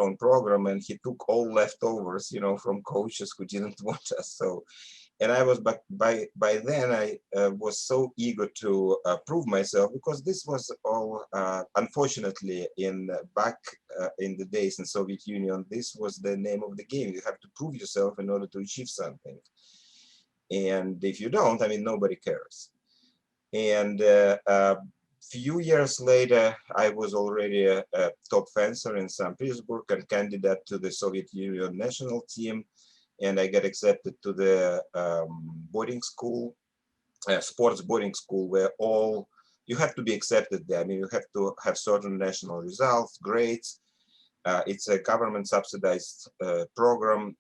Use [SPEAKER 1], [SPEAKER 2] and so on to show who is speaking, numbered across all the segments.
[SPEAKER 1] own program, and he took all leftovers, you know, from coaches who didn't want us. So, and I was by then I was so eager to prove myself, because this was all unfortunately in back in the days in Soviet Union. This was the name of the game. You have to prove yourself in order to achieve something, and if you don't, I mean, nobody cares. And few years later, I was already a top fencer in St. Petersburg and candidate to the Soviet Union national team. And I got accepted to the boarding school, sports boarding school, where all, you have to be accepted there. I mean, you have to have certain national results, grades. It's a government subsidized program,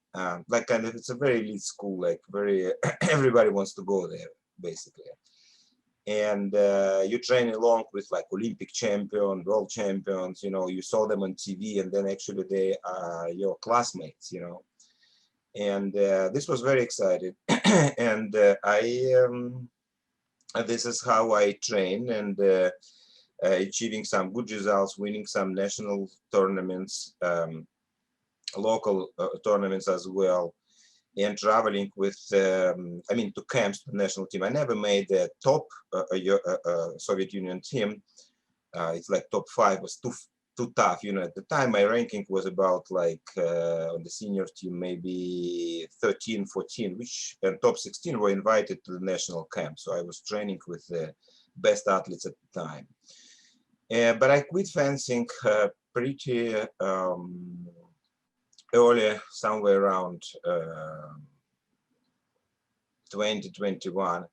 [SPEAKER 1] like kind of, it's a very elite school, like very, everybody wants to go there, basically. And you train along with like Olympic champion, world champions, you know, you saw them on TV, and then actually they are your classmates, you know. And this was very exciting. And this is how I train, and achieving some good results, winning some national tournaments, local tournaments as well, and traveling with, I mean, to camps, to the national team. I never made the top Soviet Union team. It's like top 5 was too tough. You know, at the time, my ranking was about like on the senior team, maybe 13, 14, which, and top 16 were invited to the national camp. So I was training with the best athletes at the time. But I quit fencing pretty early, somewhere around 2021,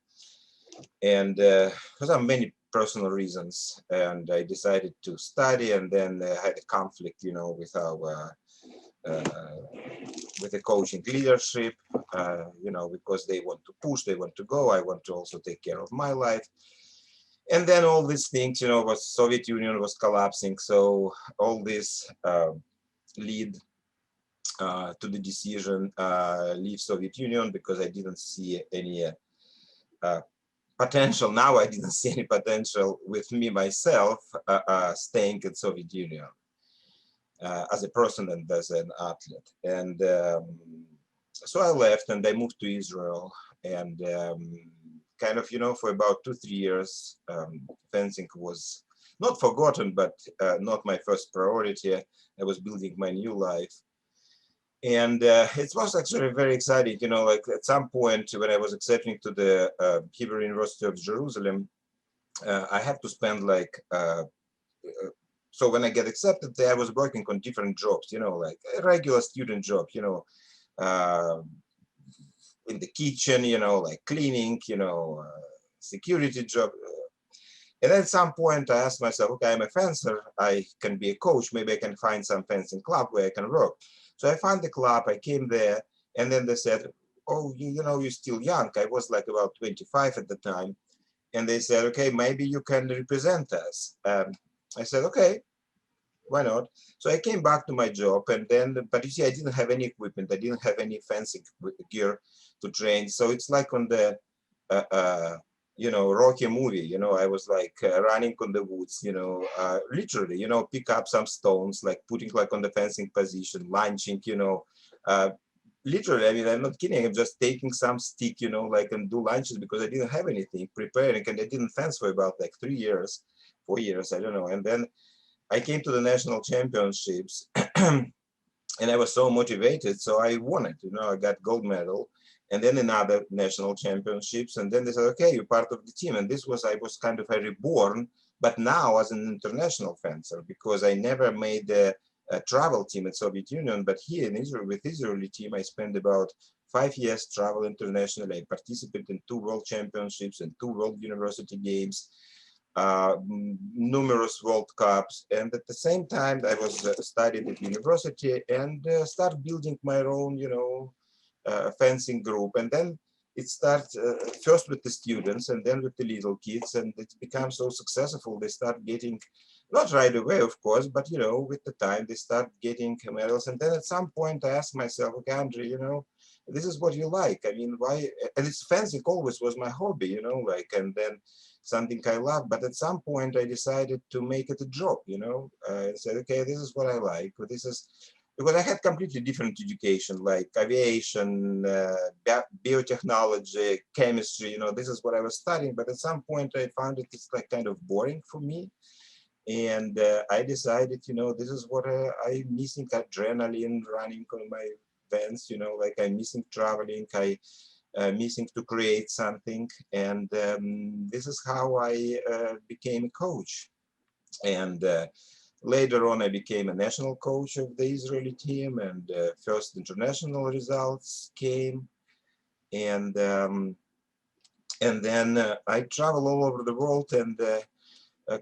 [SPEAKER 1] and for some many personal reasons, and I decided to study, and then I had a conflict, you know, with our with the coaching leadership, you know, because they want to push, they want to go, I want to also take care of my life. And then all these things, you know, was Soviet Union was collapsing, so all this lead to the decision leave Soviet Union, because I didn't see any potential. Now I didn't see any potential with me myself staying in Soviet Union as a person and as an athlete. And so I left, and I moved to Israel, and kind of, you know, for about 2-3 years, fencing was not forgotten, but not my first priority. I was building my new life. And it was actually very exciting, you know, like at some point when I was accepting to the Hebrew University of Jerusalem, I had to spend like, so when I get accepted there, I was working on different jobs, you know, like a regular student job, you know, in the kitchen, you know, like cleaning, you know, security job. And at some point I asked myself, okay, I'm a fencer, I can be a coach, maybe I can find some fencing club where I can work. So I found the club, I came there, and then they said, oh, you know, you're still young. I was like about 25 at the time. And they said, okay, maybe you can represent us. I said, okay, why not? So I came back to my job, and then, but you see, I didn't have any equipment. I didn't have any fencing gear to train. So it's like on the, you know, Rocky movie, you know, I was like running on the woods, you know, literally, you know, pick up some stones, like putting like on the fencing position, launching, you know, literally, I mean, I'm not kidding. I'm just taking some stick, you know, like, and do lunches, because I didn't have anything preparing, and I didn't fence for about like 3 years, 4 years, I don't know. And then I came to the national championships and I was so motivated. So I won it, you know, I got gold medal, and then another national championships. And then they said, okay, you're part of the team. And this was, I was kind of a reborn, but now as an international fencer, because I never made a travel team at Soviet Union, but here in Israel, with Israeli team, I spent about 5 years travel internationally. I participated in 2 world championships and 2 world university games, numerous World Cups, and at the same time I was studied at university and start building my own, you know, fencing group. And then it starts first with the students and then with the little kids, and it becomes so successful. They start getting, not right away, of course, but you know, with the time they start getting medals. And then at some point I asked myself, okay, Andrey, you know, this is what you like. I mean, why? And it's fencing always was my hobby, you know, like, and then something I love. But at some point I decided to make it a job, you know. I said, okay, this is what I like. This is because I had completely different education, like aviation, biotechnology, chemistry. This is what I was studying. But at some point, I found it's like kind of boring for me, and I decided, this is what I'm missing: adrenaline, running on my vans. Like I'm missing traveling. I missing to create something, and this is how I became a coach. And later on, I became a national coach of the Israeli team, and first international results came. And then I travel all over the world, and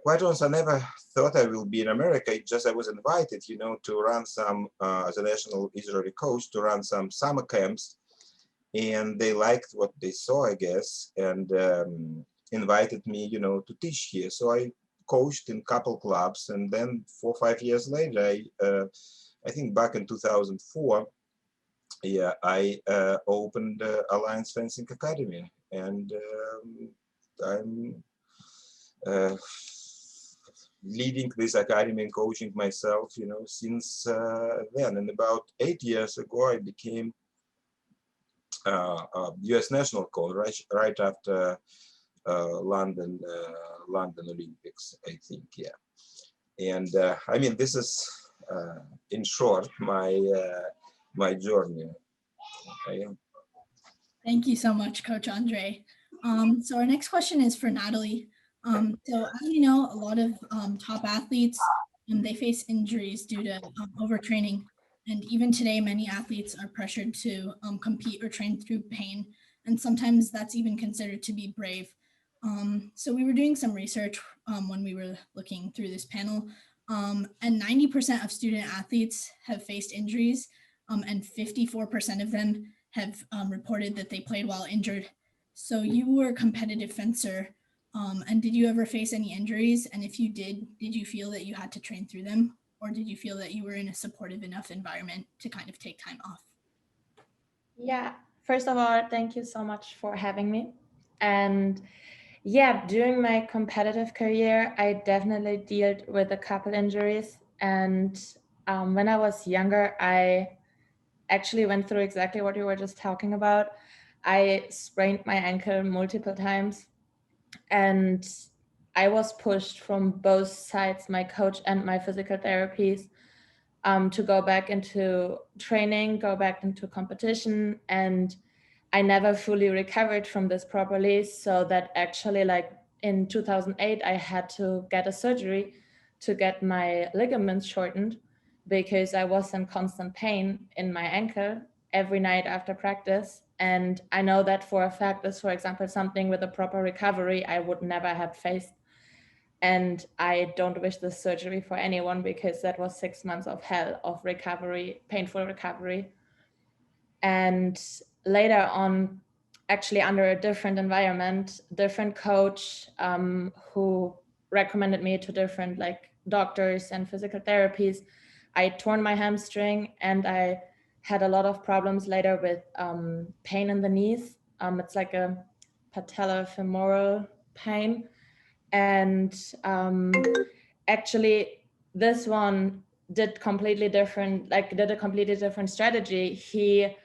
[SPEAKER 1] quite honest, I never thought I will be in America. It just I was invited, to run some, as a national Israeli coach, to run some summer camps. And they liked what they saw, I guess, and invited me, to teach here. So I coached in couple clubs, and then 4 or 5 years later, I think back in 2004, yeah, I opened Alliance Fencing Academy, and I'm leading this academy and coaching myself, since then. And about 8 years ago, I became U.S. national coach right after London Olympics, I think, yeah. And I mean, this is in short my journey.
[SPEAKER 2] Thank you so much, Coach Andrey. So our next question is for Natalie. So as you know, a lot of top athletes, they face injuries due to overtraining. And even today, many athletes are pressured to compete or train through pain. And sometimes that's even considered to be brave. So we were doing some research when we were looking through this panel. And 90% of student athletes have faced injuries, and 54% of them have reported that they played while injured. So you were a competitive fencer. And did you ever face any injuries? And if you did you feel that you had to train through them? Or did you feel that you were in a supportive enough environment to kind of take time off?
[SPEAKER 3] Yeah, first of all, thank you so much for having me. And yeah, during my competitive career, I definitely dealt with a couple injuries. And when I was younger, I actually went through exactly what you were just talking about. I sprained my ankle multiple times, and I was pushed from both sides, my coach and my physical therapies, to go back into training, go back into competition. And I never fully recovered from this properly. So that actually, like in 2008, I had to get a surgery to get my ligaments shortened, because I was in constant pain in my ankle every night after practice. And I know that for a fact is, for example, something with a proper recovery I would never have faced. And I don't wish this surgery for anyone, because that was 6 months of hell of recovery, painful recovery. And later on, actually under a different environment, different coach, who recommended me to different like doctors and physical therapies, I torn my hamstring, and I had a lot of problems later with pain in the knees. It's like a patellofemoral pain. And actually this one did a completely different strategy. He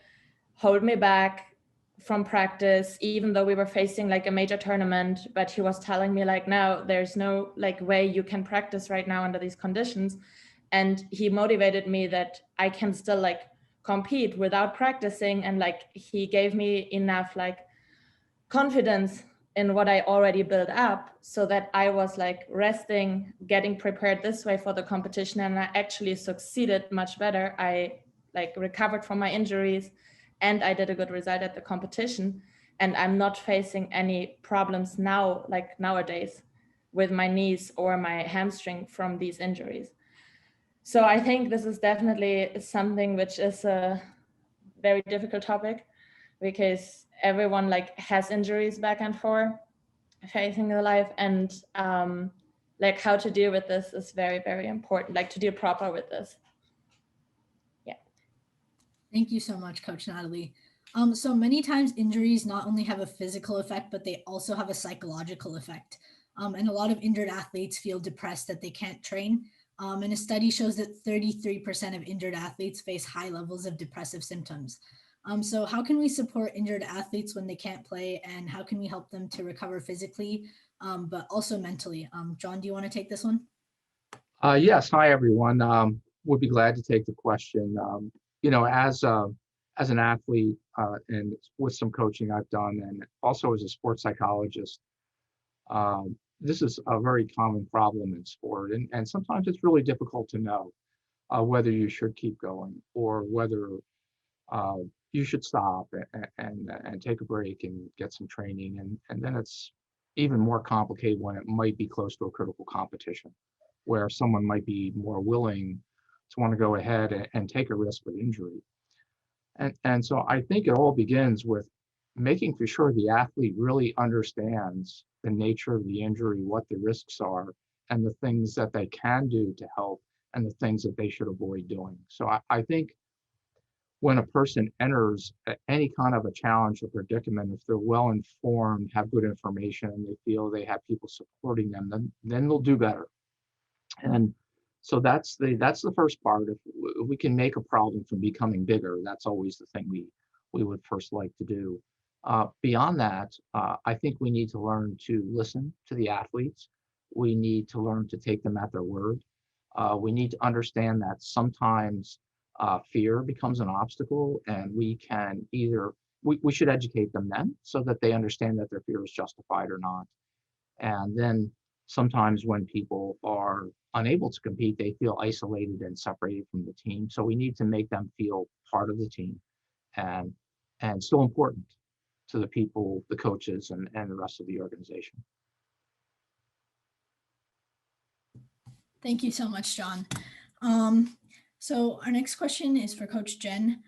[SPEAKER 3] held me back from practice, even though we were facing like a major tournament, but he was telling me like, no, there's no like way you can practice right now under these conditions. And he motivated me that I can still like compete without practicing. And like he gave me enough like confidence in what I already built up, so that I was like resting, getting prepared this way for the competition. And I actually succeeded much better. I like recovered from my injuries, and I did a good result at the competition. And I'm not facing any problems now, like nowadays, with my knees or my hamstring from these injuries. So I think this is definitely something which is a very difficult topic, because everyone like has injuries back and forth facing their life. And like how to deal with this is very, very important, like to deal proper with this. Yeah.
[SPEAKER 2] Thank you so much, Coach Natalie. So many times injuries not only have a physical effect, but they also have a psychological effect. And a lot of injured athletes feel depressed that they can't train. And a study shows that 33% of injured athletes face high levels of depressive symptoms. So how can we support injured athletes when they can't play, and how can we help them to recover physically, but also mentally? John, do you want to take this one?
[SPEAKER 4] Yes, hi everyone. Would be glad to take the question. You know, as an athlete and with some coaching I've done, and also as a sports psychologist, this is a very common problem in sport, and sometimes it's really difficult to know whether you should keep going or whether you should stop and take a break and get some training, and then it's even more complicated when it might be close to a critical competition, where someone might be more willing to want to go ahead and take a risk with injury. And so I think it all begins with making for sure the athlete really understands the nature of the injury, what the risks are, and the things that they can do to help, and the things that they should avoid doing. So I think when a person enters any kind of a challenge or predicament, if they're well informed, have good information, and they feel they have people supporting them, then they'll do better. And so that's the first part. If we can make a problem from becoming bigger, that's always the thing we would first like to do. Beyond that, I think we need to learn to listen to the athletes. We need to learn to take them at their word. We need to understand that sometimes fear becomes an obstacle, and we can either, we should educate them then so that they understand that their fear is justified or not. And then sometimes when people are unable to compete, they feel isolated and separated from the team. So we need to make them feel part of the team and still important to the people, the coaches, and the rest of the organization.
[SPEAKER 2] Thank you so much, John. So our next question is for Coach Jen.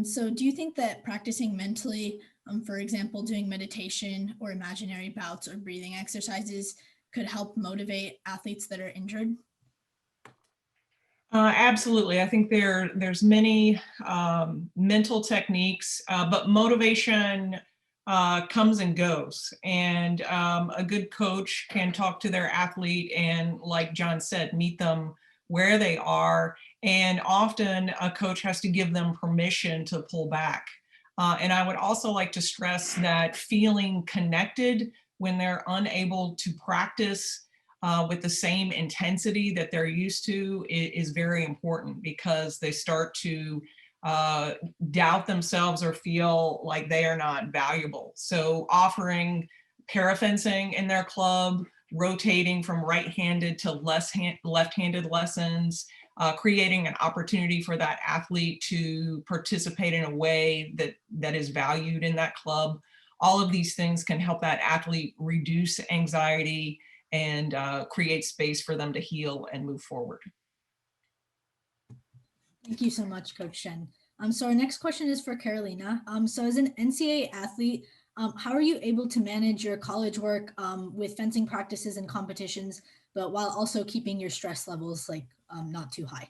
[SPEAKER 2] So do you think that practicing mentally, for example, doing meditation or imaginary bouts or breathing exercises, could help motivate athletes that are injured?
[SPEAKER 5] Absolutely. I think there's many mental techniques, but motivation comes and goes. And a good coach can talk to their athlete and, like John said, meet them where they are. And often a coach has to give them permission to pull back. And I would also like to stress that feeling connected when they're unable to practice with the same intensity that they're used to is very important, because they start to doubt themselves or feel like they are not valuable. So offering para-fencing in their club, rotating from right-handed to left-handed lessons, creating an opportunity for that athlete to participate in a way that is valued in that club. All of these things can help that athlete reduce anxiety and create space for them to heal and move forward.
[SPEAKER 2] Thank you so much, Coach Shen. So our next question is for Carolina. So as an NCAA athlete, how are you able to manage your college work with fencing practices and competitions, but while also keeping your stress levels not too high?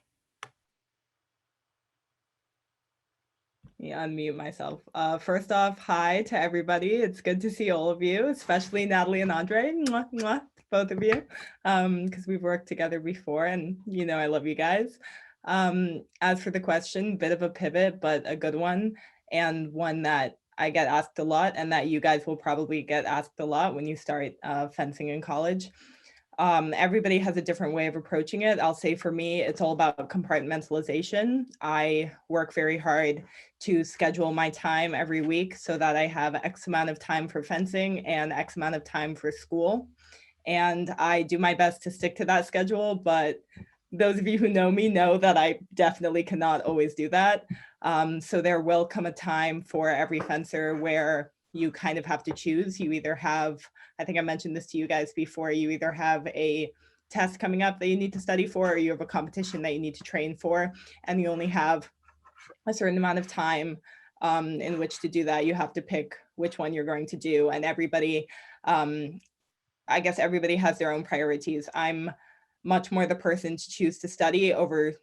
[SPEAKER 6] Yeah, unmute myself. First off, hi to everybody. It's good to see all of you, especially Natalie and Andrey. Mwah, mwah, both of you, because we've worked together before, and you know I love you guys. As for the question, bit of a pivot, but a good one, and one that I get asked a lot, and that you guys will probably get asked a lot when you start fencing in college. Everybody has a different way of approaching it. I'll say for me, it's all about compartmentalization. I work very hard to schedule my time every week so that I have X amount of time for fencing and X amount of time for school. And I do my best to stick to that schedule, but those of you who know me know that I definitely cannot always do that. So there will come a time for every fencer where you kind of have to choose. You either have, I think I mentioned this to you guys before, you either have a test coming up that you need to study for, or you have a competition that you need to train for, and you only have a certain amount of time in which to do that. You have to pick which one you're going to do. And everybody, I guess everybody has their own priorities. I'm much more the person to choose to study over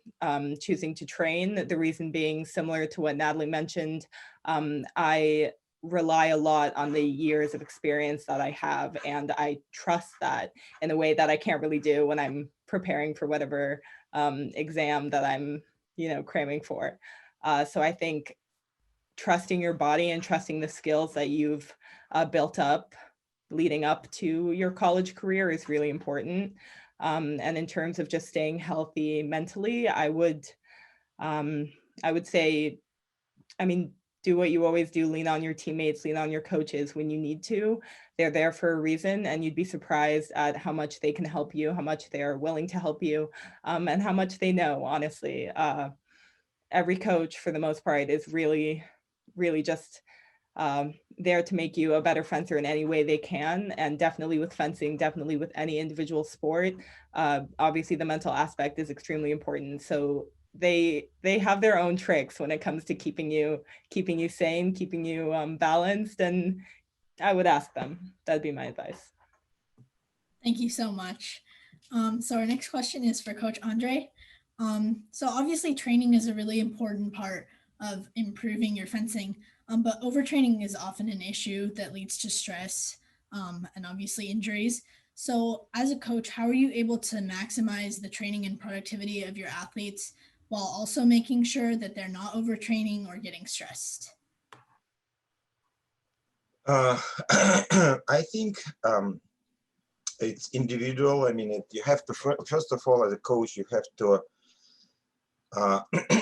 [SPEAKER 6] choosing to train. The reason being similar to what Natalie mentioned. I rely a lot on the years of experience that I have, and I trust that in a way that I can't really do when I'm preparing for whatever exam that I'm, cramming for. So I think trusting your body and trusting the skills that you've built up leading up to your college career is really important. And in terms of just staying healthy mentally, I would say, do what you always do, lean on your teammates, lean on your coaches when you need to. They're there for a reason, and you'd be surprised at how much they can help you, how much they're willing to help you, and how much they know, honestly. Every coach, for the most part, is really, really just there to make you a better fencer in any way they can. And definitely with fencing, definitely with any individual sport, obviously the mental aspect is extremely important. So they have their own tricks when it comes to keeping you sane, keeping you balanced, and I would ask them. That'd be my advice.
[SPEAKER 2] Thank you so much. So our next question is for Coach Andrey. So obviously training is a really important part of improving your fencing, but overtraining is often an issue that leads to stress and obviously injuries. So as a coach, how are you able to maximize the training and productivity of your athletes while also making sure that they're not overtraining or getting stressed?
[SPEAKER 1] I think it's individual. I mean, you have to, first of all, as a coach, you have to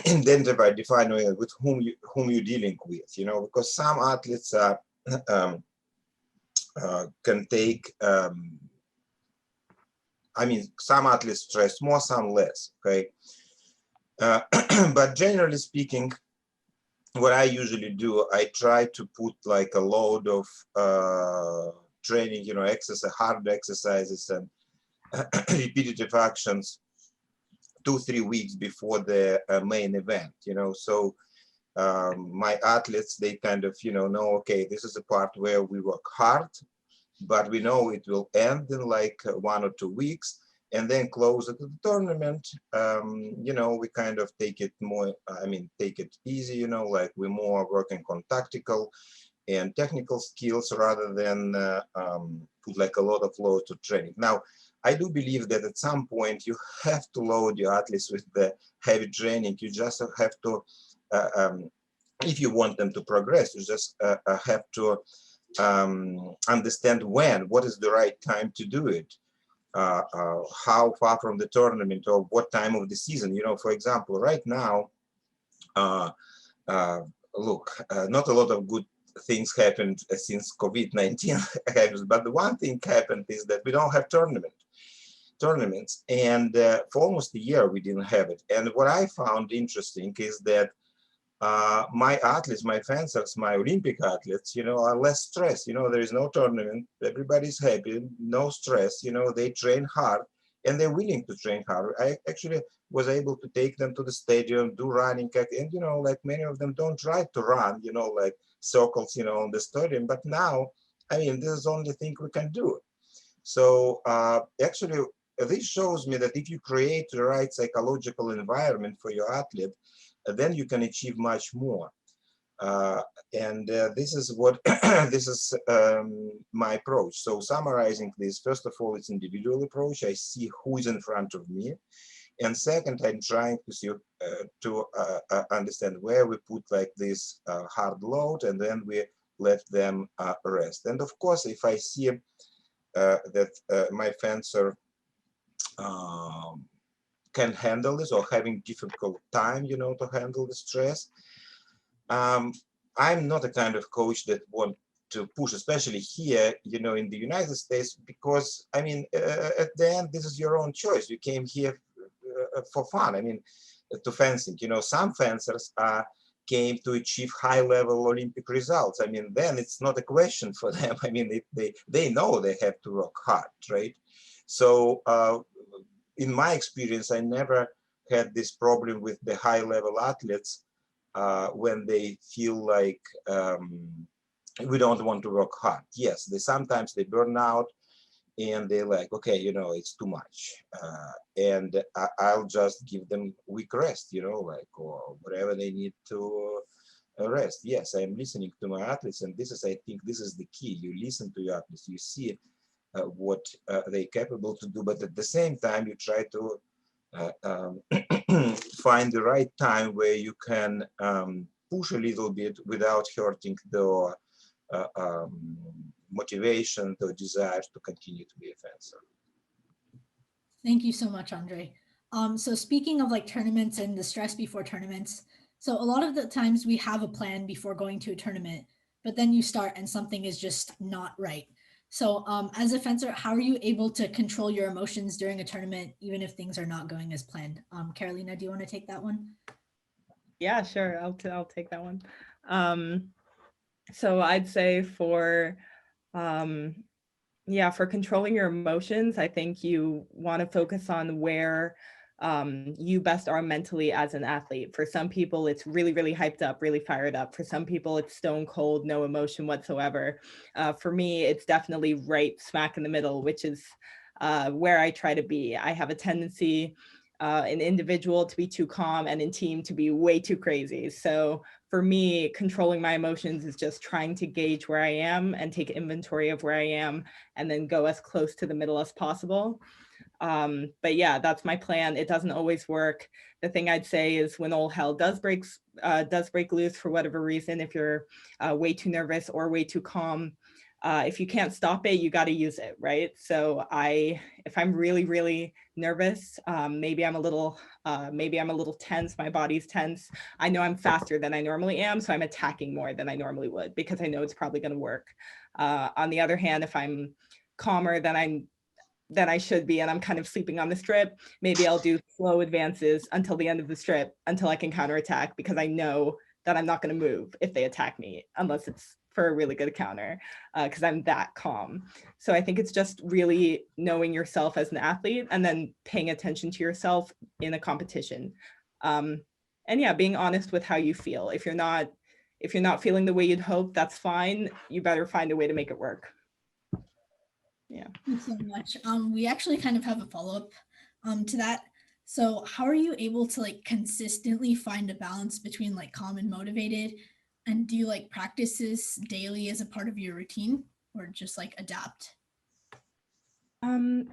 [SPEAKER 1] identify, define with whom you're dealing with, because some athletes can take, some athletes stress more, some less, okay? But generally speaking, what I usually do, I try to put like a load of training, exercise, hard exercises and repetitive actions 2-3 weeks before the main event, so my athletes, they kind of, know, okay, this is a part where we work hard, but we know it will end in like 1 or 2 weeks. And then closer to the tournament, we kind of take it more, take it easy, like we're more working on tactical and technical skills rather than put like a lot of load to training. Now, I do believe that at some point you have to load your athletes with the heavy training. You just have to, if you want them to progress, you just have to understand what is the right time to do it. How far from the tournament or what time of the season, for example, right now, look, not a lot of good things happened since COVID-19 happens, but the one thing happened is that we don't have tournaments, and for almost a year we didn't have it. And what I found interesting is that my athletes, my fencers, my Olympic athletes, are less stressed. There is no tournament, everybody's happy, no stress, they train hard and they're willing to train hard. I actually was able to take them to the stadium, do running, and like many of them don't try to run, like circles, on the stadium. But now, this is the only thing we can do. So actually, this shows me that if you create the right psychological environment for your athlete, then you can achieve much more. This is what this is my approach. So summarizing this, first of all, it's individual approach. I see who is in front of me, and second, I'm trying to see understand where we put like this hard load, and then we let them rest. And of course, if I see that my fencer can handle this or having difficult time, to handle the stress. I'm not a kind of coach that want to push, especially here, in the United States, because at the end, this is your own choice. You came here for fun. To fencing. Some fencers came to achieve high-level Olympic results. Then it's not a question for them. They know they have to work hard, right? So in my experience, I never had this problem with the high-level athletes when they feel like we don't want to work hard. Yes, sometimes they burn out and they're like, okay, it's too much. And I'll just give them week rest, or whatever they need to rest. Yes, I am listening to my athletes, and this is, I think, this is the key. You listen to your athletes, you see what they're capable to do, but at the same time, you try to find the right time where you can push a little bit without hurting the motivation, the desire to continue to be a fencer.
[SPEAKER 2] Thank you so much, Andrey. So speaking of like tournaments and the stress before tournaments, so a lot of the times we have a plan before going to a tournament, but then you start and something is just not right. So as a fencer, how are you able to control your emotions during a tournament, even if things are not going as planned? Carolina, do you want to take that one?
[SPEAKER 6] Yeah, sure. I'll take that one. So I'd say for for controlling your emotions, I think you want to focus on where you best are mentally as an athlete. For some people, it's really, really hyped up, really fired up. For some people, it's stone cold, no emotion whatsoever. For me, it's definitely right smack in the middle, which is where I try to be. I have a tendency in individual to be too calm and in team to be way too crazy. So for me, controlling my emotions is just trying to gauge where I am and take inventory of where I am and then go as close to the middle as possible. But yeah, that's my plan. It doesn't always work. The thing I'd say is when all hell does break loose for whatever reason, if you're way too nervous or way too calm, if you can't stop it, you got to use it, right? So if I'm really, really nervous, maybe I'm a little tense, my body's tense. I know I'm faster than I normally am, so I'm attacking more than I normally would because I know it's probably going to work. On the other hand, if I'm calmer than I should be and I'm kind of sleeping on the strip, maybe I'll do slow advances until the end of the strip until I can counterattack because I know that I'm not going to move if they attack me unless it's for a really good counter because I'm that calm. So I think it's just really knowing yourself as an athlete and then paying attention to yourself in a competition. And yeah, being honest with how you feel. If you're not feeling the way you'd hope, that's fine. You better find a way to make it work. Yeah.
[SPEAKER 2] Thanks so much. We actually kind of have a follow-up to that. So how are you able to like consistently find a balance between like calm and motivated? And do you like practice this daily as a part of your routine or just like adapt?
[SPEAKER 6] No.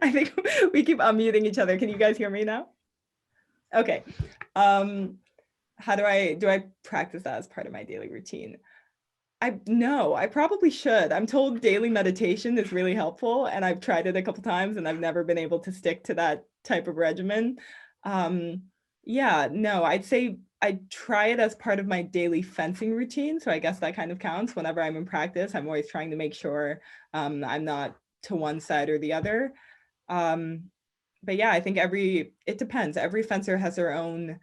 [SPEAKER 6] I think we keep unmuting each other. Can you guys hear me now? Okay. How do I practice that as part of my daily routine? I probably should. I'm told daily meditation is really helpful and I've tried it a couple times and I've never been able to stick to that type of regimen. Yeah, no, I'd say I try it as part of my daily fencing routine. So I guess that kind of counts. Whenever I'm in practice, I'm always trying to make sure I'm not to one side or the other. But yeah, I think it depends. Every fencer has their own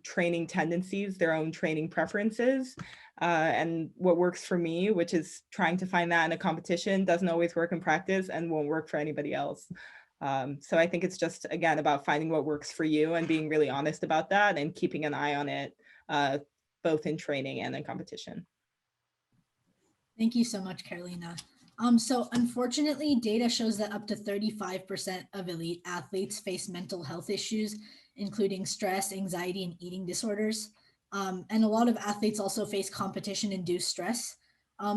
[SPEAKER 6] training tendencies, their own training preferences. And what works for me, which is trying to find that in a competition, doesn't always work in practice and won't work for anybody else. So I think it's just, again, about finding what works for you and being really honest about that and keeping an eye on it, both in training and in competition.
[SPEAKER 2] Thank you so much, Carolina. So unfortunately, data shows that up to 35% of elite athletes face mental health issues, including stress, anxiety, and eating disorders. And a lot of athletes also face competition-induced stress.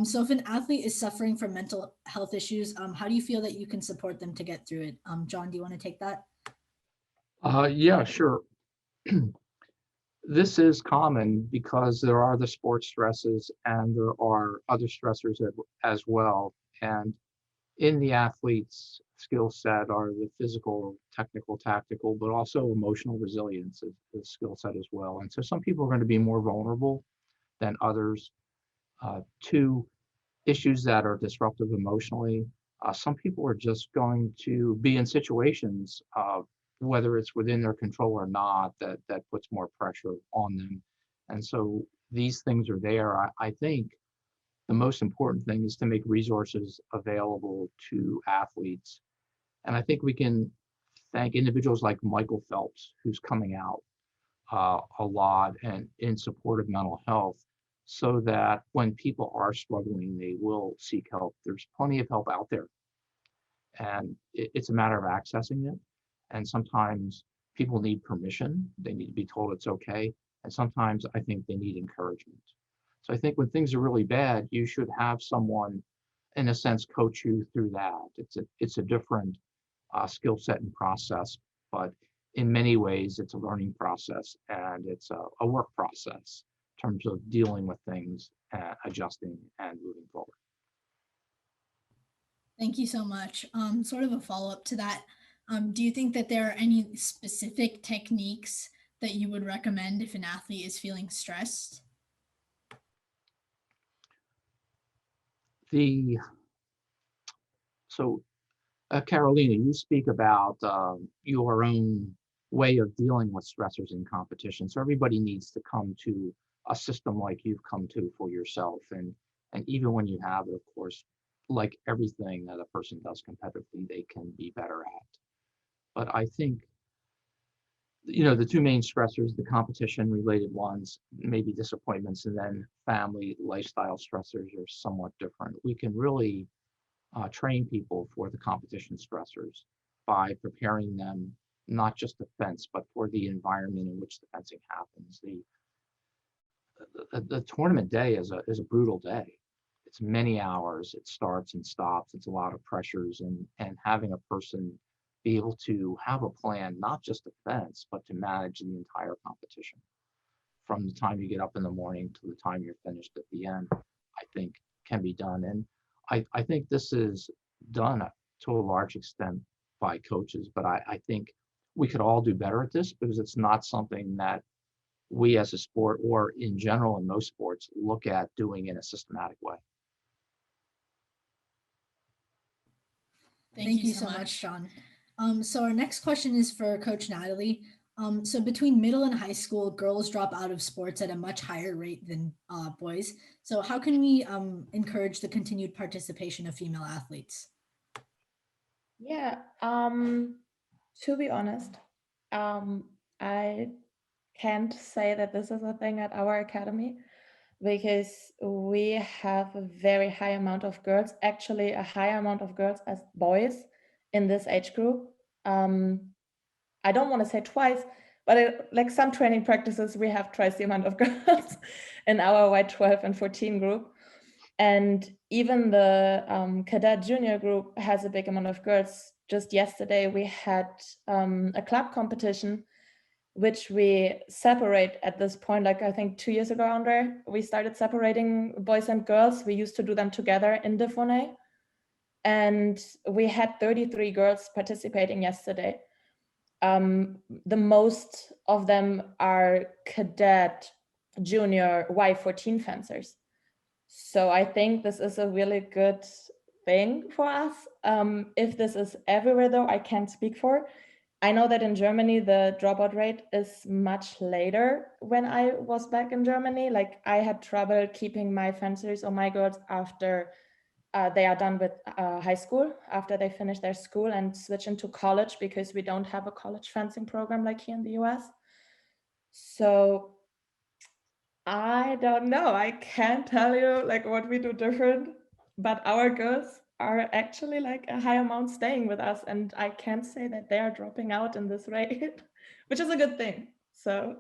[SPEAKER 2] So if an athlete is suffering from mental health issues, how do you feel that you can support them to get through it? John, do you want to take that?
[SPEAKER 4] Yeah, sure. This is common because there are the sports stresses and there are other stressors as well. And in the athlete's skill set are the physical, technical, tactical, but also emotional resilience is the skill set as well. And so some people are going to be more vulnerable than others to issues that are disruptive emotionally. Some people are just going to be in situations, whether it's within their control or not, that puts more pressure on them. And so these things are there. I think the most important thing is to make resources available to athletes. And I think we can thank individuals like Michael Phelps, who's coming out a lot and in support of mental health, so that when people are struggling, they will seek help. There's plenty of help out there. And it's a matter of accessing it. And sometimes people need permission. They need to be told it's okay. And sometimes I think they need encouragement. So I think when things are really bad, you should have someone, in a sense, coach you through that. It's a different skill set and process, but in many ways, it's a learning process and it's a work process in terms of dealing with things, adjusting and moving forward.
[SPEAKER 2] Thank you so much. Sort of a follow-up to that. Do you think that there are any specific techniques that you would recommend if an athlete is feeling stressed?
[SPEAKER 4] Carolina, you speak about your own way of dealing with stressors in competition. So everybody needs to come to a system like you've come to for yourself. And even when you have it, of course, like everything that a person does competitively, they can be better at. But I think, the two main stressors, the competition related ones, maybe disappointments, and then family lifestyle stressors are somewhat different. We can really train people for the competition stressors by preparing them not just to fence, but for the environment in which the fencing happens. The tournament day is a brutal day. It's many hours. It starts and stops. It's a lot of pressures, and having a person be able to have a plan, not just to fence, but to manage the entire competition from the time you get up in the morning to the time you're finished at the end, I think can be done. And I think this is done to a large extent by coaches, but I think we could all do better at this because it's not something that we as a sport or in general in most sports look at doing in a systematic way.
[SPEAKER 2] Thank you so much, Sean. So our next question is for Coach Natalie. So between middle and high school, girls drop out of sports at a much higher rate than boys. So how can we encourage the continued participation of female athletes?
[SPEAKER 3] Yeah, to be honest, I can't say that this is a thing at our academy because we have a very high amount of girls, actually a higher amount of girls as boys in this age group. I don't want to say twice, but like some training practices, we have twice the amount of girls in our Y12 and 14 group. And even the cadet junior group has a big amount of girls. Just yesterday, we had a club competition, which we separate at this point. Like I think 2 years ago, Andrey, we started separating boys and girls. We used to do them together in Diffone. And we had 33 girls participating yesterday. The most of them are cadet junior Y14 fencers. So I think this is a really good thing for us. If this is everywhere though, I can't speak for. I know that in Germany, the dropout rate is much later. When I was back in Germany, like I had trouble keeping my fencers or my girls after they are done with high school, after they finish their school and switch into college, because we don't have a college fencing program like here in the US. So I don't know. I can't tell you like what we do different, but our girls are actually like a high amount staying with us, and I can't say that they are dropping out in this rate, which is a good thing. So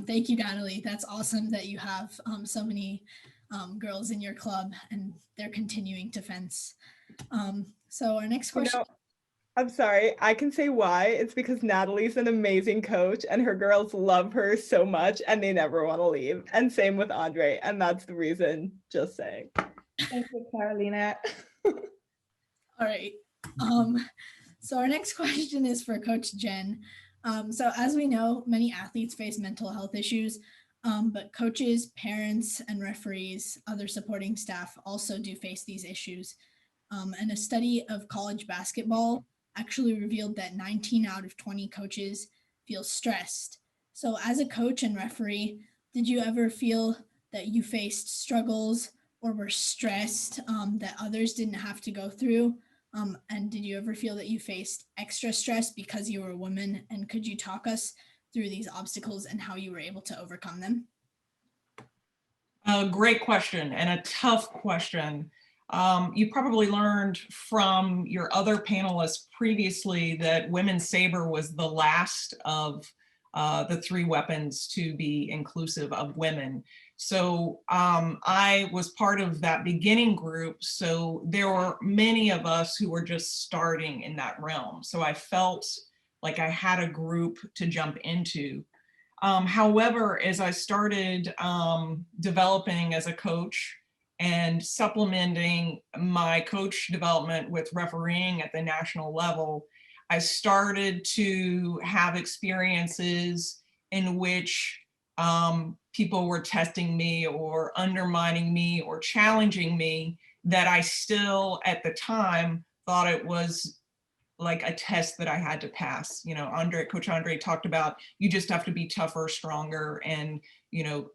[SPEAKER 2] thank you, Natalie. That's awesome that you have so many girls in your club and they're continuing to fence. So our next question.
[SPEAKER 6] No, I'm sorry, I can say why. It's because Natalie's an amazing coach and her girls love her so much and they never want to leave. And same with Andrey, and that's the reason, just saying.
[SPEAKER 3] thank you, Carolina.
[SPEAKER 2] All right. So our next question is for Coach Jen. So as we know, many athletes face mental health issues, but coaches, parents, and referees, other supporting staff also do face these issues. And a study of college basketball actually revealed that 19 out of 20 coaches feel stressed. So as a coach and referee, did you ever feel that you faced struggles or were stressed that others didn't have to go through? And did you ever feel that you faced extra stress because you were a woman? And could you talk us through these obstacles and how you were able to overcome them?
[SPEAKER 5] Great question and a tough question. You probably learned from your other panelists previously that women's saber was the last of the 3 weapons to be inclusive of women. So I was part of that beginning group. So there were many of us who were just starting in that realm. So I felt like I had a group to jump into. However, as I started developing as a coach and supplementing my coach development with refereeing at the national level, I started to have experiences in which people were testing me or undermining me or challenging me that I still at the time thought it was like a test that I had to pass. You know, Coach Andrey talked about, you just have to be tougher, stronger, and, you know,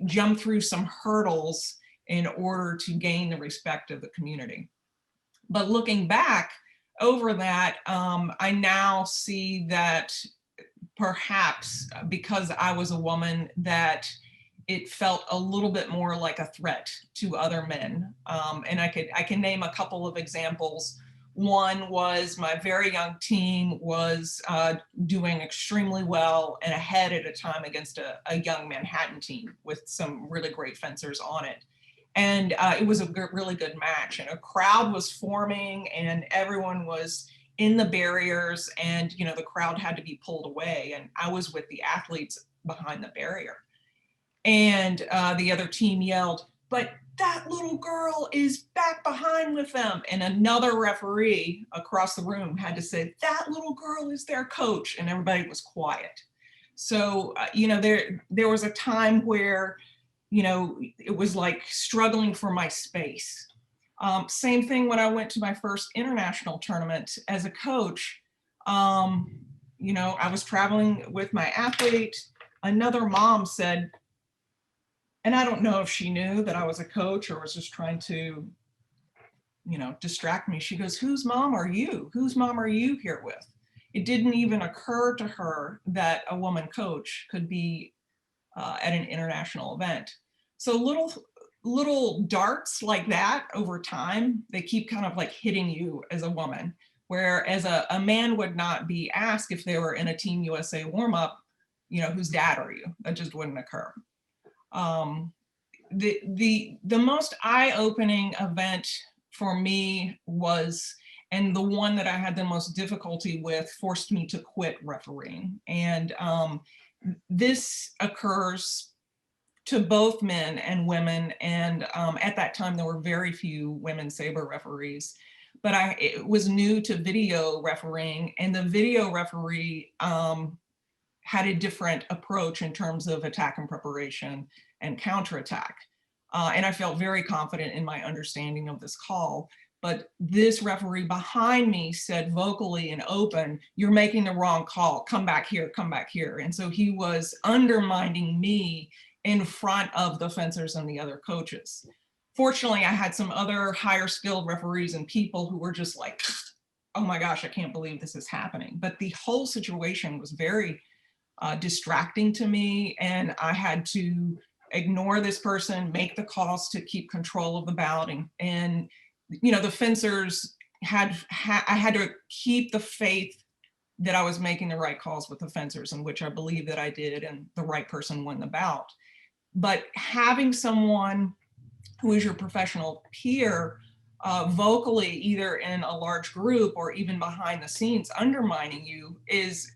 [SPEAKER 5] jump through some hurdles in order to gain the respect of the community. But looking back over that, I now see that perhaps because I was a woman, that it felt a little bit more like a threat to other men. And I can name a couple of examples. One was my very young team was doing extremely well and ahead at a time against a young Manhattan team with some really great fencers on it. And it was a really good match, and a crowd was forming and everyone was in the barriers, and, you know, the crowd had to be pulled away, and I was with the athletes behind the barrier. And the other team yelled, "But that little girl is back behind with them." And another referee across the room had to say, "That little girl is their coach," and everybody was quiet. So, you know, there was a time where, you know, it was like struggling for my space. Same thing when I went to my first international tournament as a coach. You know, I was traveling with my athlete. Another mom said, and I don't know if she knew that I was a coach or was just trying to, you know, distract me. She goes, "Whose mom are you? Whose mom are you here with?" It didn't even occur to her that a woman coach could be at an international event. So little darts like that over time, they keep kind of like hitting you as a woman, whereas a man would not be asked if they were in a Team USA warm-up, you know, "Whose dad are you?" That just wouldn't occur. The most eye-opening event for me was, and the one that I had the most difficulty with, forced me to quit refereeing. And this occurs to both men and women. And at that time, there were very few women saber referees, but it was new to video refereeing, and the video referee had a different approach in terms of attack and preparation and counterattack. And I felt very confident in my understanding of this call. But this referee behind me said vocally and open, "You're making the wrong call. Come back here, come back here." And so he was undermining me in front of the fencers and the other coaches. Fortunately, I had some other higher skilled referees and people who were just like, "Oh my gosh, I can't believe this is happening." But the whole situation was very distracting to me, and I had to ignore this person, make the calls to keep control of the bout, and you know, the fencers I had to keep the faith that I was making the right calls with the fencers, in which I believe that I did, and the right person won the bout. But having someone who is your professional peer vocally, either in a large group or even behind the scenes, undermining you is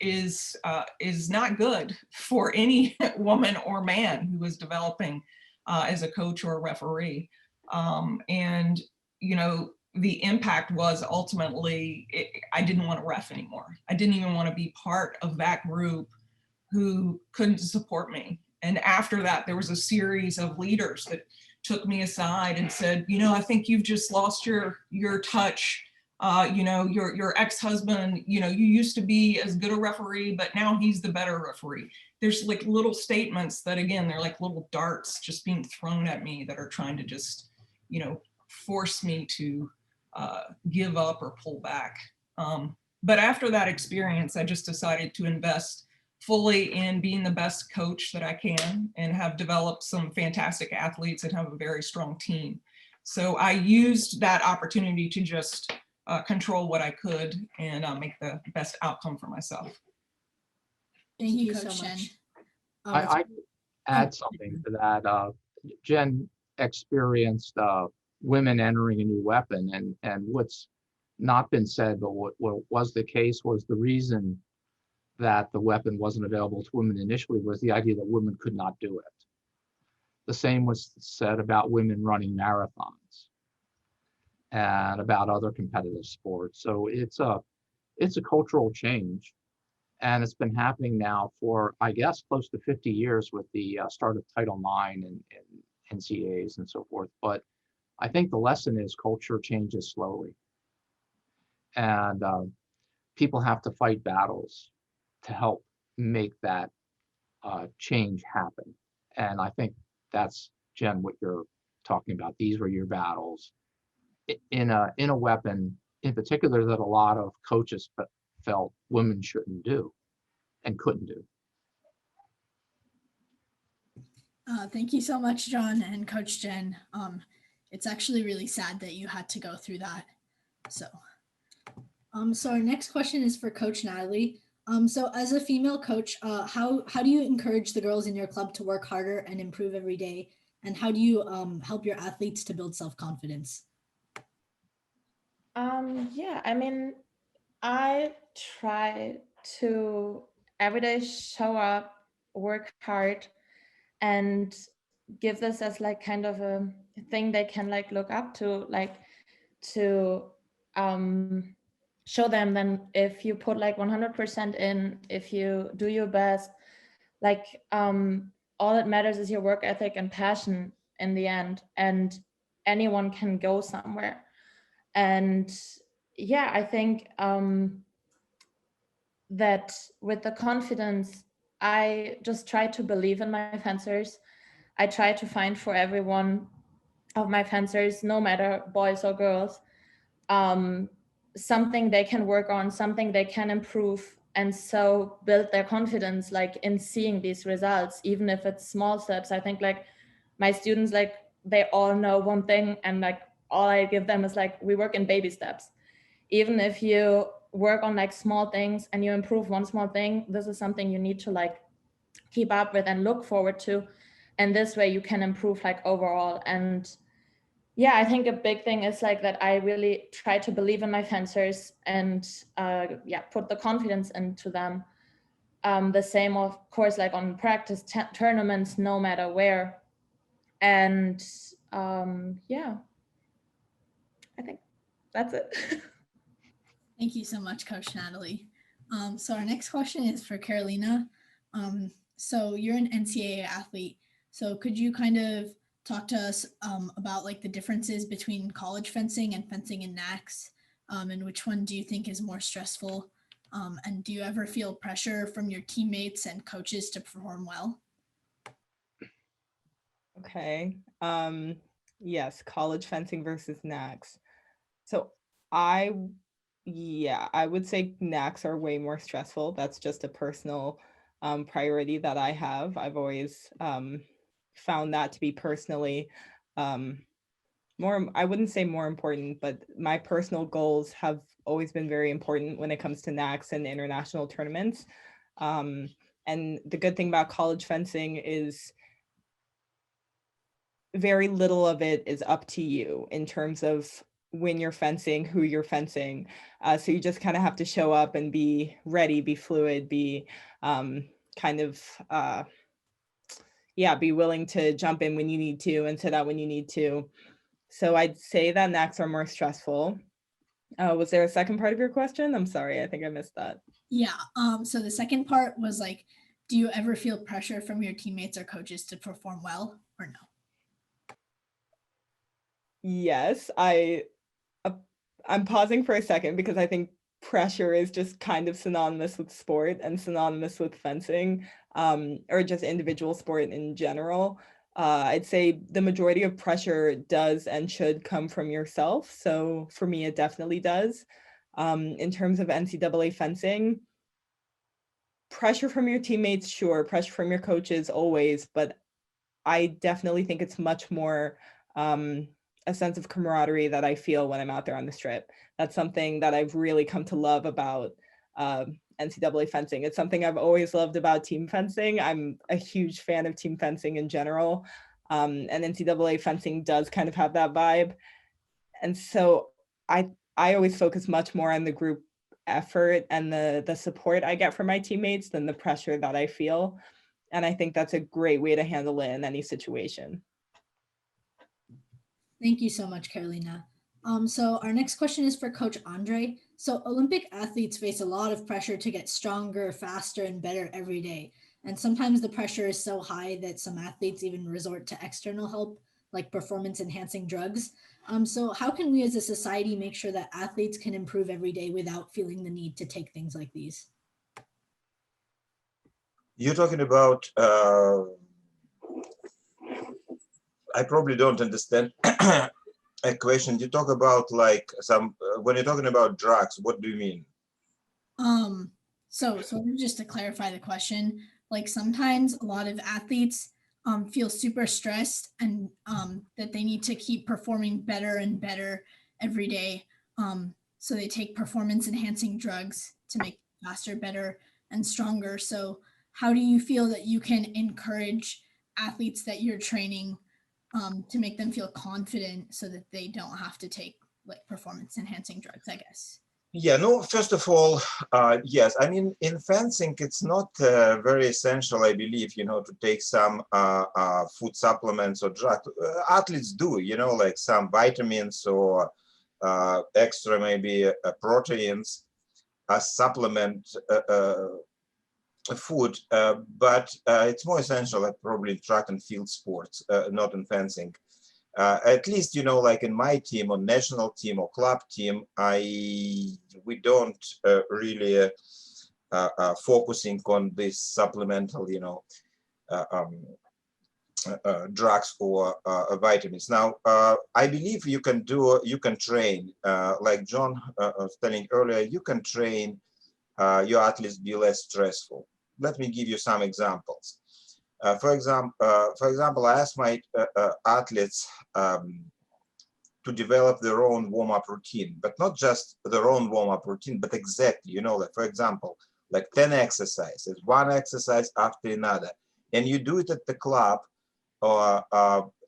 [SPEAKER 5] not good for any woman or man who is developing as a coach or a referee. And you know, the impact was ultimately, I didn't want to ref anymore. I didn't even want to be part of that group who couldn't support me. And after that, there was a series of leaders that took me aside and said, "You know, I think you've just lost your touch. You know, your ex-husband, you know, you used to be as good a referee, but now he's the better referee." There's like little statements that, again, they're like little darts just being thrown at me that are trying to just, you know, force me to give up or pull back. But after that experience, I just decided to invest fully in being the best coach that I can, and have developed some fantastic athletes and have a very strong team. So I used that opportunity to just control what I could and make the best outcome for myself.
[SPEAKER 2] Thank you,
[SPEAKER 3] so
[SPEAKER 2] Coach Jen.
[SPEAKER 3] much.
[SPEAKER 4] I add something to that. Jen experienced women entering a new weapon, and what's not been said, but what was the case was the reason that the weapon wasn't available to women initially was the idea that women could not do it. The same was said about women running marathons and about other competitive sports. So it's a cultural change, and it's been happening now for, I guess, close to 50 years with the start of Title IX and NCAAs and so forth. But I think the lesson is culture changes slowly, and people have to fight battles to help make that change happen. And I think that's, Jen, what you're talking about. These were your battles in a weapon in particular that a lot of coaches felt women shouldn't do and couldn't do.
[SPEAKER 2] Thank you so much, John and Coach Jen. It's actually really sad that you had to go through that. So our next question is for Coach Natalie. So as a female coach, how do you encourage the girls in your club to work harder and improve every day? And how do you help your athletes to build self-confidence?
[SPEAKER 3] Yeah, I mean, I try to every day show up, work hard, and give this as like kind of a thing they can like look up to, like to show them then if you put like 100% in, if you do your best, like all that matters is your work ethic and passion in the end, and anyone can go somewhere. And yeah, I think that with the confidence, I just try to believe in my fencers. I try to find for everyone of my fencers, no matter boys or girls, something they can work on, something they can improve, and so build their confidence like in seeing these results, even if it's small steps. I think like my students, like they all know one thing, and like all I give them is like, we work in baby steps. Even if you work on like small things and you improve one small thing, this is something you need to like keep up with and look forward to, and this way you can improve like overall. And yeah, I think a big thing is like that I really try to believe in my fencers and yeah, put the confidence into them. The same of course like on practice tournaments, no matter where. And yeah, I think that's it.
[SPEAKER 2] Thank you so much, Coach Natalie. So our next question is for Carolina. So you're an NCAA athlete. So could you kind of talk to us about like the differences between college fencing and fencing in NACs, and which one do you think is more stressful? And do you ever feel pressure from your teammates and coaches to perform well?
[SPEAKER 6] Okay. Yes, college fencing versus NACs. So I would say NACs are way more stressful. That's just a personal priority that I have. I've always found that to be personally more, I wouldn't say more important, but my personal goals have always been very important when it comes to NACs and international tournaments. And the good thing about college fencing is very little of it is up to you in terms of when you're fencing, who you're fencing. So you just kind of have to show up and be ready, be fluid, be be willing to jump in when you need to and sit out when you need to. So I'd say that NACs are more stressful. Was there a second part of your question? I'm sorry, I think I missed that.
[SPEAKER 2] Yeah, so the second part was like, do you ever feel pressure from your teammates or coaches to perform well or no?
[SPEAKER 6] Yes, I'm pausing for a second because I think pressure is just kind of synonymous with sport and synonymous with fencing, or just individual sport in general. I'd say the majority of pressure does and should come from yourself. So for me, it definitely does. In terms of NCAA fencing, pressure from your teammates, sure, pressure from your coaches, always, but I definitely think it's much more a sense of camaraderie that I feel when I'm out there on the strip. That's something that I've really come to love about NCAA fencing. It's something I've always loved about team fencing. I'm a huge fan of team fencing in general. And NCAA fencing does kind of have that vibe. And so I always focus much more on the group effort and the support I get from my teammates than the pressure that I feel. And I think that's a great way to handle it in any situation.
[SPEAKER 2] Thank you so much, Carolina. So our next question is for Coach Andrey. So Olympic athletes face a lot of pressure to get stronger, faster, and better every day. And sometimes the pressure is so high that some athletes even resort to external help, like performance-enhancing drugs. So how can we as a society make sure that athletes can improve every day without feeling the need to take things like these?
[SPEAKER 1] You're talking about, I probably don't understand a question. You talk about like some, when you're talking about drugs, what do you mean?
[SPEAKER 2] So just to clarify the question, like sometimes a lot of athletes feel super stressed and that they need to keep performing better and better every day. So they take performance enhancing drugs to make them faster, better, and stronger. So how do you feel that you can encourage athletes that you're training to make them feel confident so that they don't have to take like performance enhancing drugs, I guess?
[SPEAKER 1] Yeah, no, first of all, yes, I mean, in fencing, it's not very essential, I believe, you know, to take some food supplements or drugs. Athletes do, you know, like some vitamins or extra maybe proteins as supplement food, but it's more essential, like probably in track and field sports, not in fencing. At least, you know, like in my team or national team or club team, we don't really focusing on this supplemental, you know, drugs or vitamins. Now, I believe you can train, like John was telling earlier, you can train your athletes be less stressful. Let me give you some examples. For example, I asked my athletes to develop their own warm-up routine, but not just their own warm-up routine, but exactly, you know, like for example, like 10 exercises, one exercise after another, and you do it at the club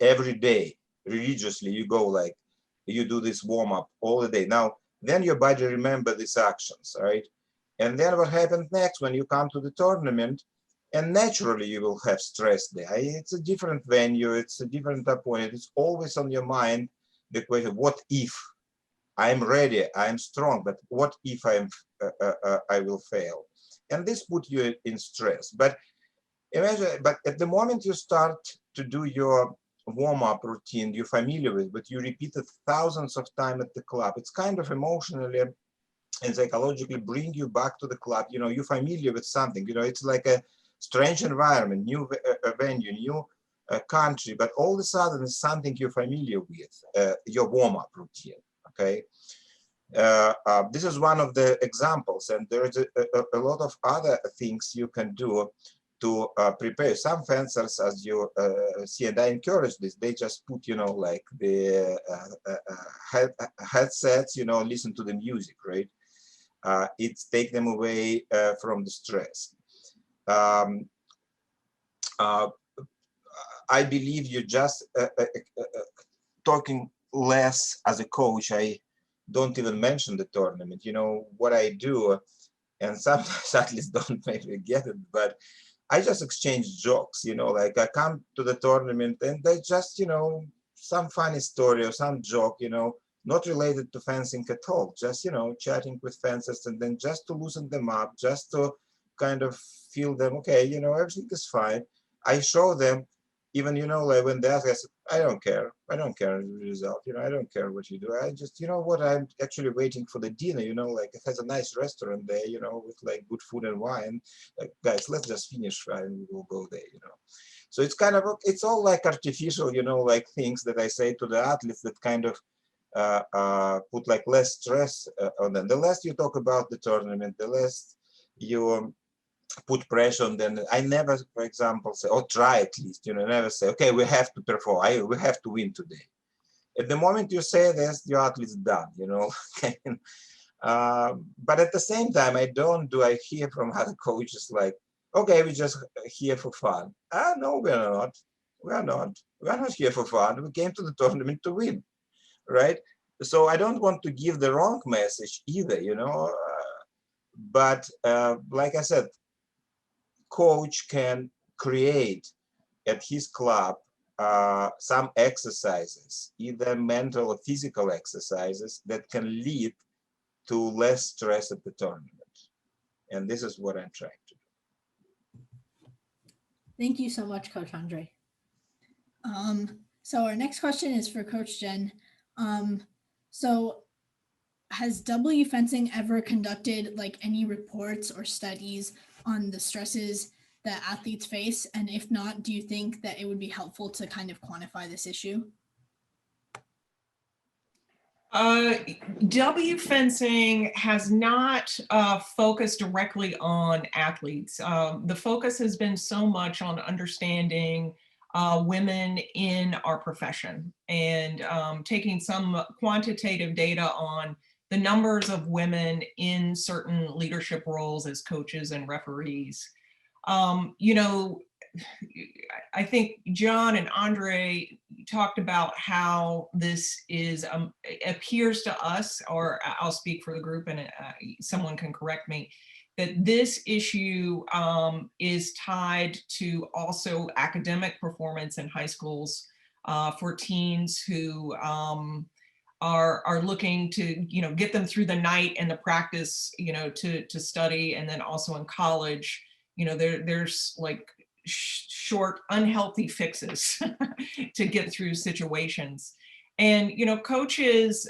[SPEAKER 1] every day, religiously. You go like, you do this warm-up all the day. Now, then your body remember these actions, right? And then what happens next when you come to the tournament? And naturally, you will have stress there. It's a different venue. It's a different opponent. It's always on your mind, the question, what if I'm ready, I'm strong, but what if I will fail? And this puts you in stress. But imagine, but at the moment you start to do your warm-up routine, you're familiar with, but you repeat it thousands of times at the club. It's kind of emotionally and psychologically bring you back to the club. You know, you're familiar with something. You know, it's like a strange environment, new venue, new country, but all of a sudden it's something you're familiar with, your warm-up routine, okay? This is one of the examples, and there is a lot of other things you can do to prepare. Some fencers, as you see, and I encourage this, they just put, you know, like the headsets, you know, listen to the music, right? It's take them away from the stress. I believe you just talking less as a coach. I don't even mention the tournament. You know what I do, and sometimes athletes don't maybe get it, but I just exchange jokes. You know, like I come to the tournament and they just, you know, some funny story or some joke, you know, not related to fencing at all, just, you know, chatting with fencers, and then just to loosen them up, just to kind of feel them, okay, you know, everything is fine. I show them, even, you know, like when they ask, I said, I don't care the result, you know, I don't care what you do. I just, you know what, I'm actually waiting for the dinner, you know, like it has a nice restaurant there, you know, with like good food and wine. Like, guys, let's just finish and we will go there, you know. So it's kind of, it's all like artificial, you know, like things that I say to the athletes that kind of put like less stress on them. The less you talk about the tournament, the less you put pressure on them. I never, for example, say, or try at least, you know, never say, okay, we have to perform, we have to win today. At the moment you say this, your athlete's done, you know. But at the same time, I hear from other coaches like, okay, we're just here for fun. No, we're not. We're not. We're not here for fun. We came to the tournament to win, right? So I don't want to give the wrong message either, you know. But like I said, coach can create at his club some exercises, either mental or physical exercises that can lead to less stress at the tournament. And this is what I'm trying to do.
[SPEAKER 2] Thank you so much, Coach Andrey. So our next question is for Coach Jen. So has WFencing ever conducted like any reports or studies on the stresses that athletes face? And if not, do you think that it would be helpful to kind of quantify this issue?
[SPEAKER 5] WFencing has not focused directly on athletes. The focus has been so much on understanding women in our profession and taking some quantitative data on the numbers of women in certain leadership roles as coaches and referees. You know, I think John and Andrey talked about how this is, appears to us, or I'll speak for the group and someone can correct me, that this issue is tied to also academic performance in high schools for teens who are looking to, you know, get them through the night and the practice, you know, to study, and then also in college, you know, there's like short, unhealthy fixes to get through situations. And, you know, coaches,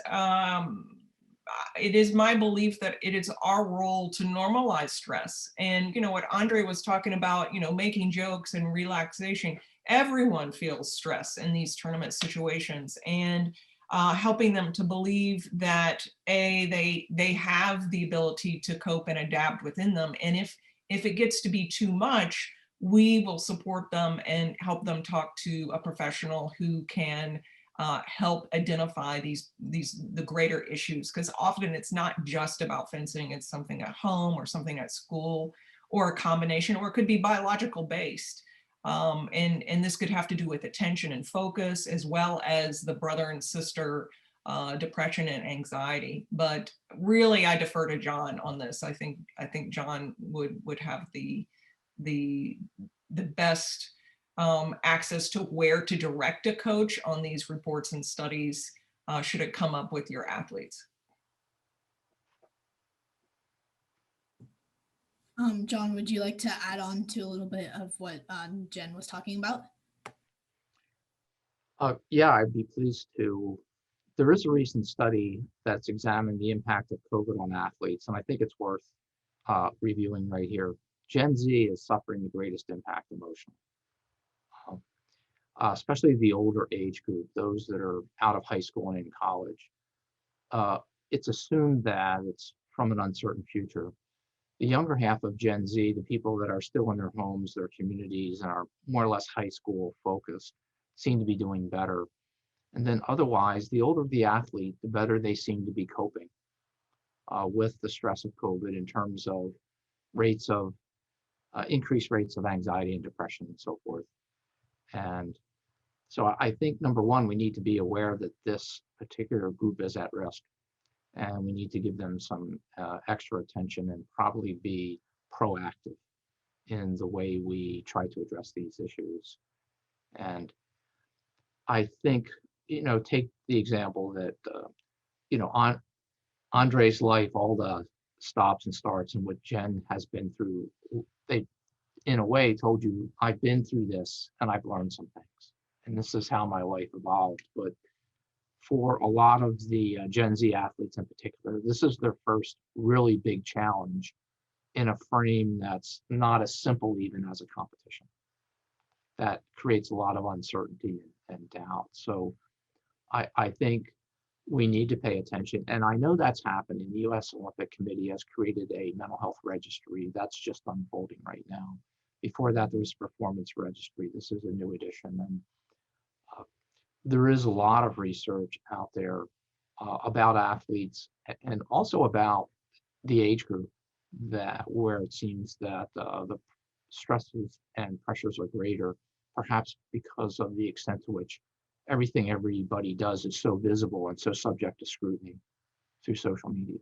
[SPEAKER 5] it is my belief that it is our role to normalize stress. And, you know, what Andrey was talking about, you know, making jokes and relaxation, everyone feels stress in these tournament situations, and helping them to believe that they have the ability to cope and adapt within them. And if it gets to be too much, we will support them and help them talk to a professional who can help identify the greater issues, because often it's not just about fencing, it's something at home or something at school or a combination, or it could be biological based. And this could have to do with attention and focus, as well as the brother and sister depression and anxiety. But really, I defer to John on this. I think John would have the best access to where to direct a coach on these reports and studies should it come up with your athletes.
[SPEAKER 2] John, would you like to add on to a little bit of what Jen was talking about?
[SPEAKER 4] Yeah, I'd be pleased to. There is a recent study that's examined the impact of COVID on athletes, and I think it's worth reviewing right here. Gen Z is suffering the greatest impact emotionally, especially the older age group, those that are out of high school and in college. It's assumed that it's from an uncertain future. The younger half of Gen Z, the people that are still in their homes, their communities, and are more or less high school focused, seem to be doing better. And then otherwise, the older the athlete, the better they seem to be coping with the stress of COVID in terms of rates of increased rates of anxiety and depression and so forth. And so I think, number one, we need to be aware that this particular group is at risk, and we need to give them some extra attention and probably be proactive in the way we try to address these issues. And I think, you know, take the example that, you know, on Andrey's life, all the stops and starts and what Jen has been through, they, in a way, told you, I've been through this and I've learned some things. And this is how my life evolved. But for a lot of the Gen Z athletes in particular, this is their first really big challenge in a frame that's not as simple even as a competition. That creates a lot of uncertainty and doubt. So I think we need to pay attention. And I know that's happening. The U.S. Olympic Committee has created a mental health registry that's just unfolding right now. Before that, there was a performance registry. This is a new addition. And there is a lot of research out there about athletes and also about the age group where it seems that the stresses and pressures are greater, perhaps because of the extent to which everything everybody does is so visible and so subject to scrutiny through social media.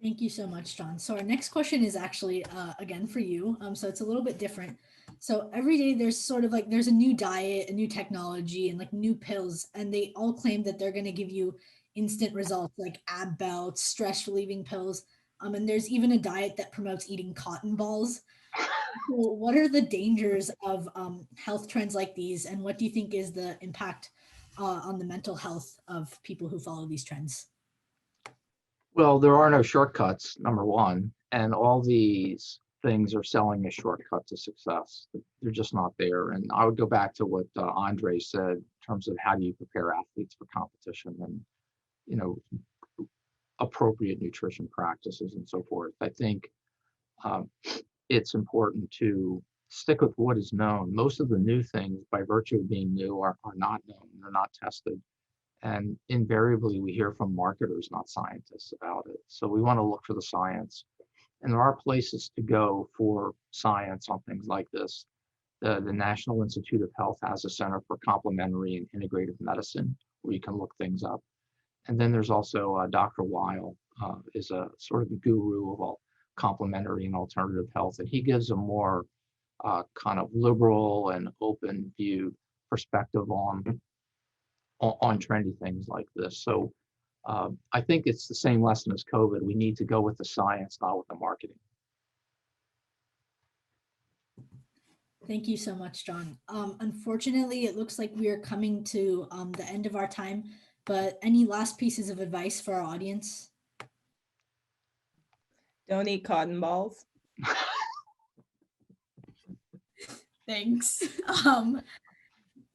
[SPEAKER 2] Thank you so much, John. So our next question is actually, again, for you. So it's a little bit different. So every day there's sort of like, there's a new diet, a new technology, and like new pills, and they all claim that they're going to give you instant results like ab belts, stress relieving pills. And there's even a diet that promotes eating cotton balls. So what are the dangers of health trends like these? And what do you think is the impact on the mental health of people who follow these trends?
[SPEAKER 4] Well, there are no shortcuts, number one, and all these things are selling a shortcut to success. They're just not there. And I would go back to what Andrey said in terms of how do you prepare athletes for competition and, you know, appropriate nutrition practices and so forth. I think it's important to stick with what is known. Most of the new things, by virtue of being new, are not known. They're not tested. And invariably, we hear from marketers, not scientists, about it. So we want to look for the science. And there are places to go for science on things like this. The National Institute of Health has a Center for Complementary and Integrative Medicine, where you can look things up. And then there's also Dr. Heil, is a sort of the guru of all complementary and alternative health. And he gives a more kind of liberal and open view perspective on trendy things like this. So I think it's the same lesson as COVID. We need to go with the science, not with the marketing.
[SPEAKER 2] Thank you so much, John. Unfortunately, it looks like we are coming to the end of our time, but any last pieces of advice for our audience?
[SPEAKER 6] Don't eat cotton balls.
[SPEAKER 2] Thanks.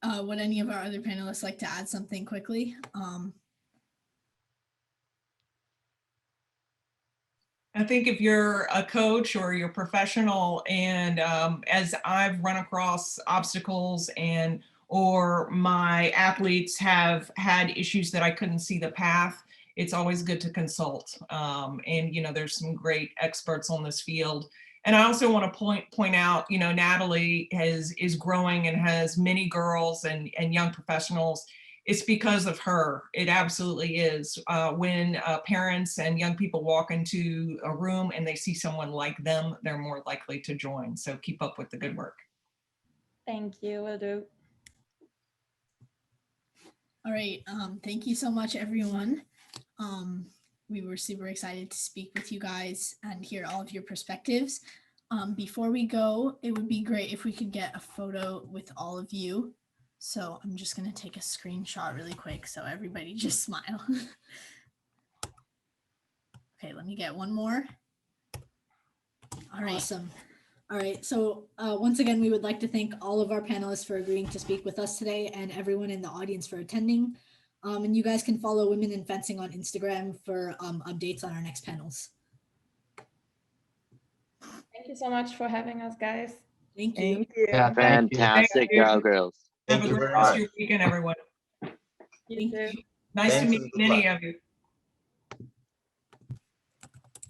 [SPEAKER 2] Would any of our other panelists like to add something quickly?
[SPEAKER 5] I think if you're a coach or you're professional, and as I've run across obstacles or my athletes have had issues that I couldn't see the path, it's always good to consult. And you know, there's some great experts on this field. And I also want to point out, you know, Natalie is growing and has many girls and young professionals. It's because of her. It absolutely is. When parents and young people walk into a room and they see someone like them, they're more likely to join. So keep up with the good work.
[SPEAKER 3] Thank you, will do.
[SPEAKER 2] All right. Thank you so much, everyone. We were super excited to speak with you guys and hear all of your perspectives. Before we go, it would be great if we could get a photo with all of you. So I'm just going to take a screenshot really quick so everybody just smile. Okay, let me get one more. All right, awesome. All right, so once again, we would like to thank all of our panelists for agreeing to speak with us today and everyone in the audience for attending. And you guys can follow Women in Fencing on Instagram for updates on our next panels.
[SPEAKER 3] Thank you so much for having us, guys.
[SPEAKER 2] Thank you.
[SPEAKER 6] Thank you.
[SPEAKER 4] Yeah, thank you.
[SPEAKER 7] Fantastic job, girls.
[SPEAKER 5] Have
[SPEAKER 1] Thank
[SPEAKER 5] a
[SPEAKER 1] you
[SPEAKER 5] great
[SPEAKER 1] very
[SPEAKER 5] rest
[SPEAKER 1] much.
[SPEAKER 5] of your weekend, everyone.
[SPEAKER 3] You too.
[SPEAKER 5] Nice to
[SPEAKER 1] Thanks
[SPEAKER 5] meet
[SPEAKER 1] and good
[SPEAKER 5] many
[SPEAKER 1] luck.
[SPEAKER 5] of you.